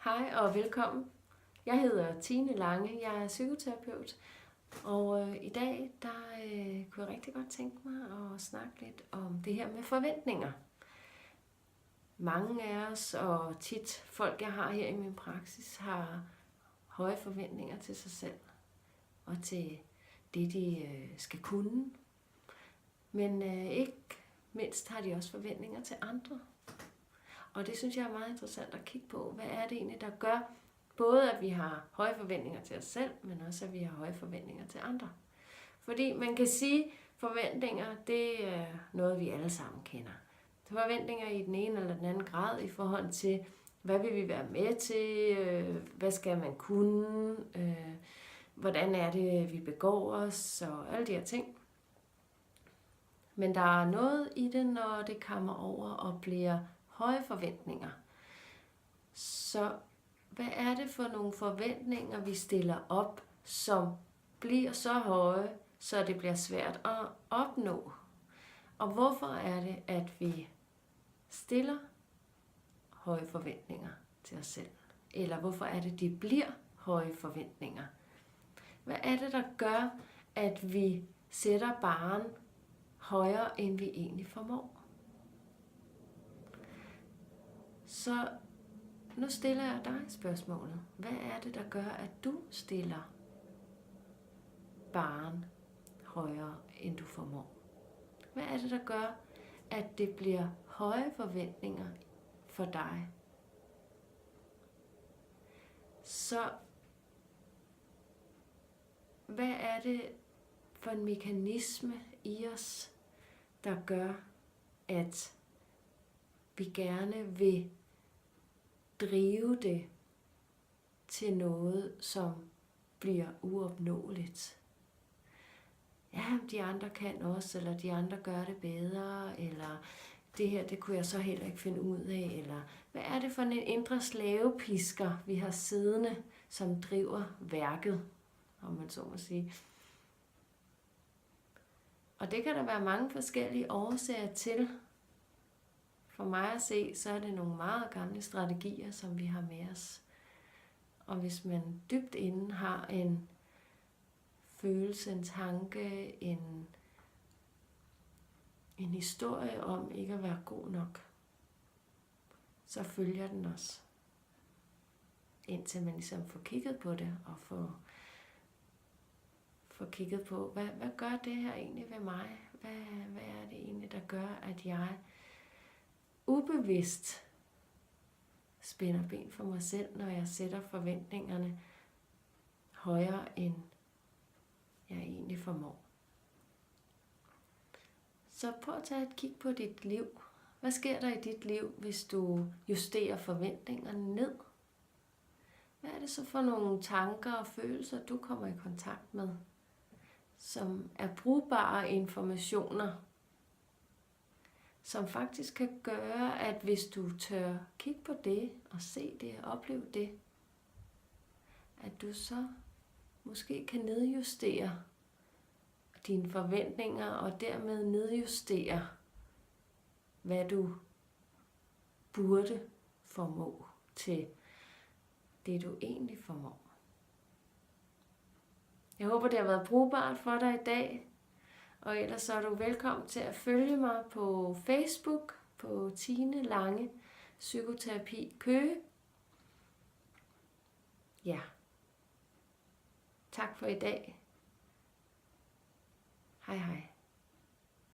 Hej og velkommen. Jeg hedder Tine Lange, jeg er psykoterapeut, og i dag kunne jeg rigtig godt tænke mig at snakke lidt om det her med forventninger. Mange af os, og tit folk jeg har her i min praksis, har høje forventninger til sig selv og til det de skal kunne. Men ikke mindst har de også forventninger til andre. Og det synes jeg er meget interessant at kigge på. Hvad er det egentlig, der gør både, at vi har høje forventninger til os selv, men også, at vi har høje forventninger til andre? Fordi man kan sige, at forventninger, det er noget, vi alle sammen kender. Forventninger i den ene eller den anden grad i forhold til, hvad vil vi være med til, hvad skal man kunne, hvordan er det, vi begår os, og alle de her ting. Men der er noget i det, når det kommer over og bliver høje forventninger. Så hvad er det for nogle forventninger, vi stiller op, som bliver så høje, så det bliver svært at opnå? Og hvorfor er det, at vi stiller høje forventninger til os selv? Eller hvorfor er det, de bliver høje forventninger? Hvad er det, der gør, at vi sætter barren højere, end vi egentlig formår? Så nu stiller jeg dig spørgsmålet. Hvad er det, der gør, at du stiller barren højere, end du formår? Hvad er det, der gør, at det bliver høje forventninger for dig? Så hvad er det for en mekanisme i os, der gør, at vi gerne vil drive det til noget, som bliver uopnåeligt? Ja, de andre kan også, eller de andre gør det bedre, eller det her, det kunne jeg så heller ikke finde ud af, eller hvad er det for en indre slavepisker, vi har siddende, som driver værket, om man så må sige. Og det kan der være mange forskellige årsager til. For mig at se, så er det nogle meget gamle strategier, som vi har med os. Og hvis man dybt inde har en følelse, en tanke, en historie om ikke at være god nok, så følger den os. Indtil man ligesom får kigget på det, og får kigget på, hvad gør det her egentlig ved mig? Hvad er det egentlig, der gør, at jeg ubevidst spænder ben for mig selv, når jeg sætter forventningerne højere, end jeg egentlig formår? Så prøv at tage et kig på dit liv. Hvad sker der i dit liv, hvis du justerer forventningerne ned? Hvad er det så for nogle tanker og følelser, du kommer i kontakt med, som er brugbare informationer, som faktisk kan gøre, at hvis du tør kigge på det, og se det, og opleve det, at du så måske kan nedjustere dine forventninger, og dermed nedjustere, hvad du burde formå til det, du egentlig formår. Jeg håber, det har været brugbart for dig i dag. Og ellers så er du velkommen til at følge mig på Facebook, på Tine Lange Psykoterapi Køge. Ja. Tak for i dag. Hej hej.